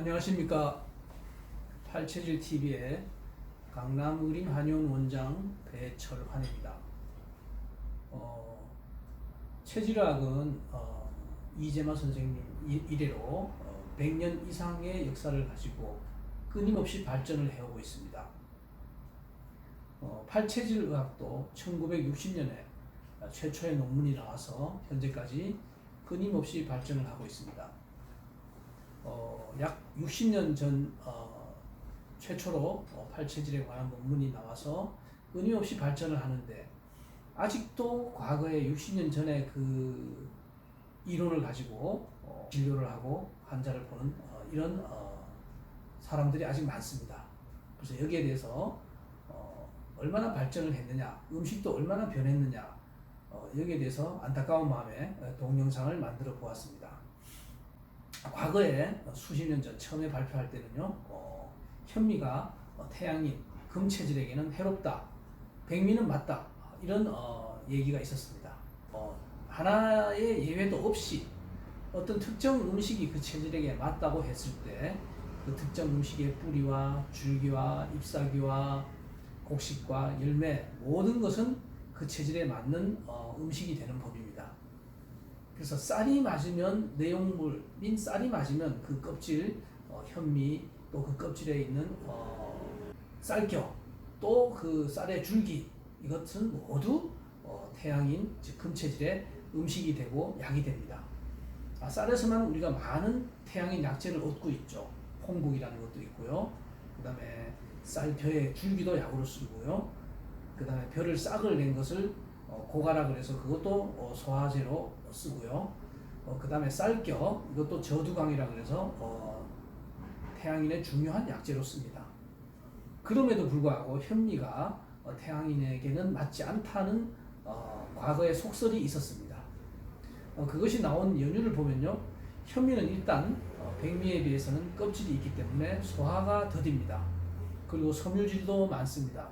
안녕하십니까. 팔체질TV의 강남의림한의원 원장 배철환입니다. 체질의학은 이재만 선생님 이래로 100년 이상의 역사를 가지고 끊임없이 발전을 해오고 있습니다. 팔체질의학도 1960년에 최초의 논문이 나와서 현재까지 끊임없이 발전을 하고 있습니다. 약 60년 전 최초로 팔체질에 관한 논문이 나와서 끊임없이 발전을 하는데, 아직도 과거에 60년 전에 그 이론을 가지고 진료를 하고 환자를 보는 이런 사람들이 아직 많습니다. 그래서 여기에 대해서 얼마나 발전을 했느냐, 음식도 얼마나 변했느냐, 여기에 대해서 안타까운 마음에 동영상을 만들어 보았습니다. 과거에 수십 년 전 처음에 발표할 때는요, 현미가 태양인 금체질에게는 해롭다, 백미는 맞다, 이런 얘기가 있었습니다. 하나의 예외도 없이 어떤 특정 음식이 그 체질에게 맞다고 했을 때 그 특정 음식의 뿌리와 줄기와 잎사귀와 곡식과 열매, 모든 것은 그 체질에 맞는 음식이 되는 법입니다. 그래서 쌀이 맞으면, 내용물인 쌀이 맞으면 그 껍질, 현미, 또 그 껍질에 있는 쌀겨, 또 그 쌀의 줄기, 이것은 모두 태양인, 즉 금체질의 음식이 되고 약이 됩니다. 쌀에서만 우리가 많은 태양인 약재를 얻고 있죠. 홍국이라는 것도 있고요. 그 다음에 쌀벼의 줄기도 약으로 쓰고요. 그 다음에 벼를 싹을 낸 것을 고가라 그래서 그것도 소화제로 쓰고요. 그 다음에 쌀겨, 이것도 저두강이라 그래서 태양인의 중요한 약재로 씁니다. 그럼에도 불구하고 현미가 태양인에게는 맞지 않다는 과거의 속설이 있었습니다. 그것이 나온 연유를 보면요, 현미는 일단 백미에 비해서는 껍질이 있기 때문에 소화가 더딥니다. 그리고 섬유질도 많습니다.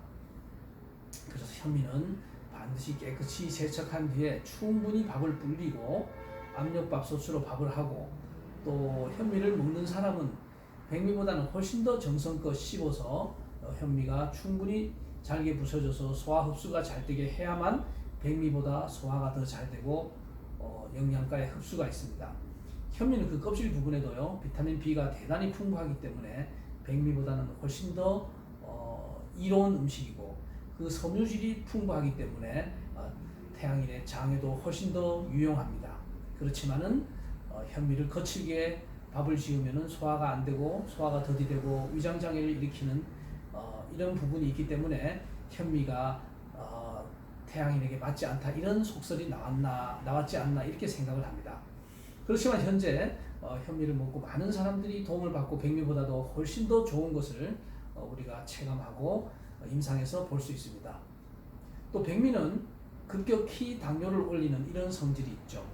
그래서 현미는 반드시 깨끗이 세척한 뒤에 충분히 밥을 불리고 압력밥솥으로 밥을 하고, 또 현미를 먹는 사람은 백미보다는 훨씬 더 정성껏 씹어서 현미가 충분히 잘게 부서져서 소화 흡수가 잘 되게 해야만 백미보다 소화가 더 잘 되고 영양가의 흡수가 있습니다. 현미는 그 껍질 부분에도요, 비타민 B가 대단히 풍부하기 때문에 백미보다는 훨씬 더 이로운 음식이고, 그 섬유질이 풍부하기 때문에 태양인의 장에도 훨씬 더 유용합니다. 그렇지만은 현미를 거칠게 밥을 지으면은 소화가 안 되고 소화가 더디되고 위장 장애를 일으키는 이런 부분이 있기 때문에 현미가 태양인에게 맞지 않다, 이런 속설이 나왔지 않나 이렇게 생각을 합니다. 그렇지만 현재 현미를 먹고 많은 사람들이 도움을 받고 백미보다도 훨씬 더 좋은 것을 우리가 체감하고 임상에서 볼 수 있습니다. 또 백미는 급격히 당뇨를 올리는 이런 성질이 있죠.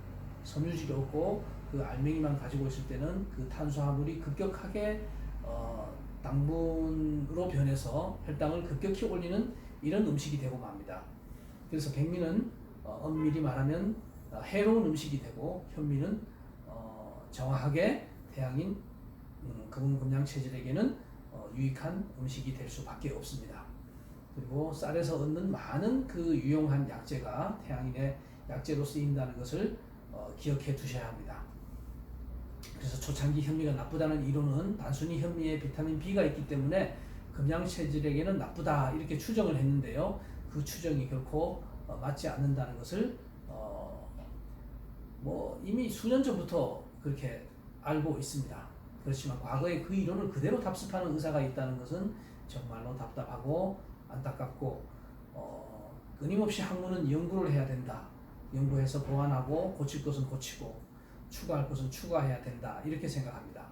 섬유질이 없고 그 알맹이만 가지고 있을 때는 그 탄수화물이 급격하게 당분으로 변해서 혈당을 급격히 올리는 이런 음식이 되고 맙니다. 그래서 백미는 엄밀히 말하면 해로운 음식이 되고, 현미는 정확하게 태양인 금은금양 체질에게는 유익한 음식이 될 수밖에 없습니다. 그리고 쌀에서 얻는 많은 그 유용한 약재가 태양인의 약재로 쓰인다는 것을 기억해 두셔야 합니다. 그래서 초창기 현미가 나쁘다는 이론은 단순히 현미에 비타민 B가 있기 때문에 금양 체질에게는 나쁘다, 이렇게 추정을 했는데요, 그 추정이 결코 맞지 않는다는 것을 이미 수년 전부터 그렇게 알고 있습니다. 그렇지만 과거에 그 이론을 그대로 답습하는 의사가 있다는 것은 정말로 답답하고 안타깝고, 끊임없이 학문은 연구를 해야 된다, 연구해서 보완하고 고칠 것은 고치고 추가할 것은 추가해야 된다, 이렇게 생각합니다.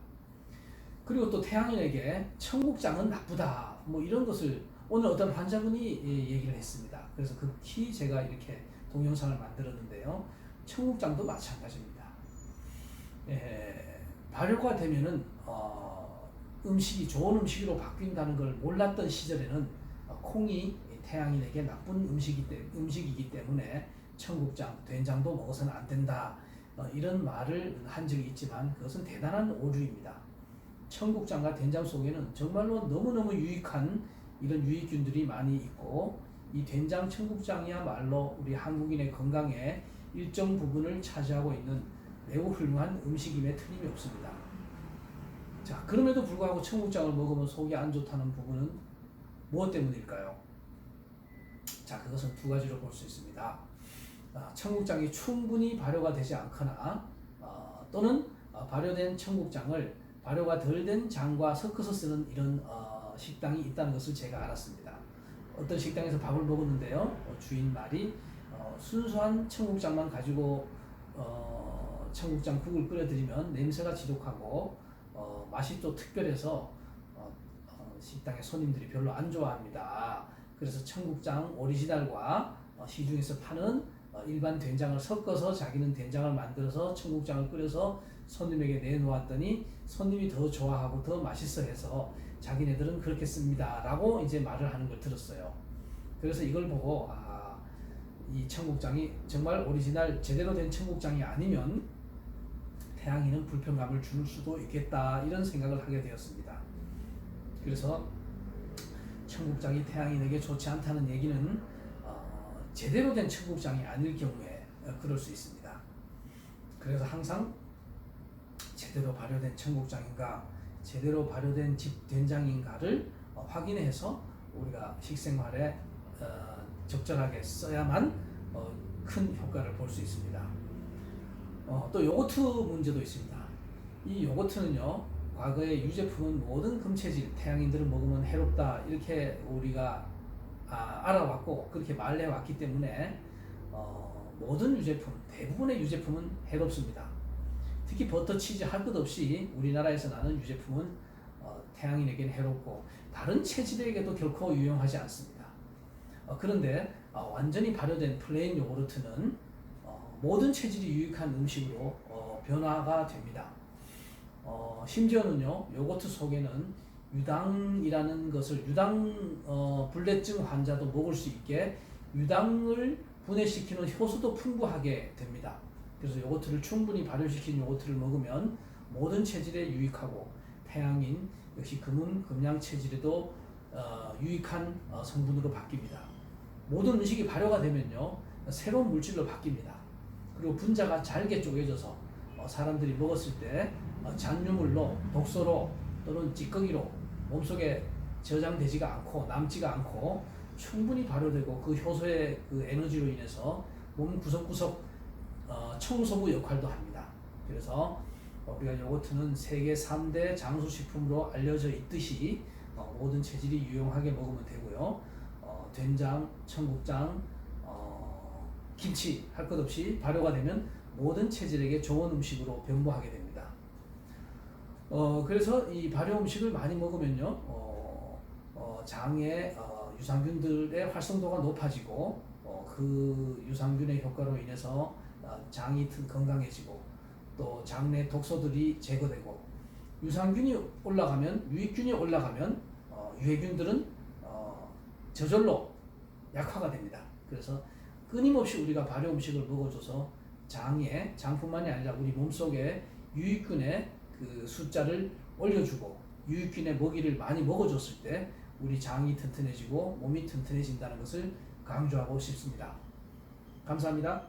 그리고 또 태양인에게 청국장은 나쁘다, 이런 것을 오늘 어떤 환자분이 얘기를 했습니다. 그래서 극히 제가 이렇게 동영상을 만들었는데요, 청국장도 마찬가지입니다. 발효가 되면은 음식이 좋은 음식으로 바뀐다는 걸 몰랐던 시절에는 콩이 태양인에게 나쁜 음식이기 때문에 청국장, 된장도 먹어서는 안 된다, 이런 말을 한 적이 있지만 그것은 대단한 오류입니다. 청국장과 된장 속에는 정말로 너무너무 유익한 이런 유익균들이 많이 있고, 이 된장 청국장이야말로 우리 한국인의 건강에 일정 부분을 차지하고 있는 매우 훌륭한 음식임에 틀림이 없습니다. 자, 그럼에도 불구하고 청국장을 먹으면 속이 안 좋다는 부분은 무엇 때문일까요? 자, 그것은 두 가지로 볼 수 있습니다. 청국장이 충분히 발효가 되지 않거나 또는 발효된 청국장을 발효가 덜 된 장과 섞어서 쓰는 이런 식당이 있다는 것을 제가 알았습니다. 어떤 식당에서 밥을 먹었는데요, 주인 말이 순수한 청국장만 가지고 청국장 국을 끓여드리면 냄새가 지독하고 맛이 또 특별해서 식당의 손님들이 별로 안 좋아합니다. 그래서 청국장 오리지널과 시중에서 파는 일반 된장을 섞어서 자기는 된장을 만들어서 청국장을 끓여서 손님에게 내놓았더니 손님이 더 좋아하고 더 맛있어 해서 자기네들은 그렇게 씁니다 라고 이제 말을 하는 걸 들었어요. 그래서 이걸 보고 이 청국장이 정말 오리지널 제대로 된 청국장이 아니면 태양인은 불편감을 줄 수도 있겠다, 이런 생각을 하게 되었습니다. 그래서 청국장이 태양인에게 좋지 않다는 얘기는 제대로 된 청국장이 아닐 경우에 그럴 수 있습니다. 그래서 항상 제대로 발효된 청국장인가 제대로 발효된 집 된장인가를 확인해서 우리가 식생활에 적절하게 써야만 큰 효과를 볼 수 있습니다. 또 요거트 문제도 있습니다. 이 요거트는요, 과거에 유제품은 모든 금체질, 태양인들을 먹으면 해롭다 이렇게 우리가 알아왔고 그렇게 말해왔기 때문에 모든 유제품, 대부분의 유제품은 해롭습니다. 특히 버터, 치즈 할 것 없이 우리나라에서 나는 유제품은 태양인에게는 해롭고 다른 체질에게도 결코 유용하지 않습니다. 그런데 완전히 발효된 플레인 요구르트는 모든 체질이 유익한 음식으로 변화가 됩니다. 심지어는요, 요거트 속에는 유당이라는 것을 불내증 환자도 먹을 수 있게 유당을 분해시키는 효소도 풍부하게 됩니다. 그래서 요거트를 충분히 발효시킨 요거트를 먹으면 모든 체질에 유익하고 태양인 역시 금은 금양 체질에도 유익한 성분으로 바뀝니다. 모든 음식이 발효가 되면요, 새로운 물질로 바뀝니다. 그리고 분자가 잘게 쪼개져서 사람들이 먹었을 때 잔유물로, 독소로 또는 찌꺼기로 몸속에 저장되지가 않고 남지가 않고 충분히 발효되고 그 효소의 그 에너지로 인해서 몸 구석구석 청소부 역할도 합니다. 그래서 우리가 요거트는 세계 3대 장수식품으로 알려져 있듯이 모든 체질이 유용하게 먹으면 되고요. 된장, 청국장, 김치 할 것 없이 발효가 되면 모든 체질에게 좋은 음식으로 변모하게 됩니다. 그래서 이 발효 음식을 많이 먹으면요, 장의 유산균들의 활성도가 높아지고 그 유산균의 효과로 인해서 장이 건강해지고 또 장내 독소들이 제거되고 유산균이 올라가면, 유익균이 올라가면 유해균들은 저절로 약화가 됩니다. 그래서 끊임없이 우리가 발효 음식을 먹어줘서 장뿐만이 아니라 우리 몸속에 유익균의 그 숫자를 올려주고 유익균의 먹이를 많이 먹어줬을 때 우리 장이 튼튼해지고 몸이 튼튼해진다는 것을 강조하고 싶습니다. 감사합니다.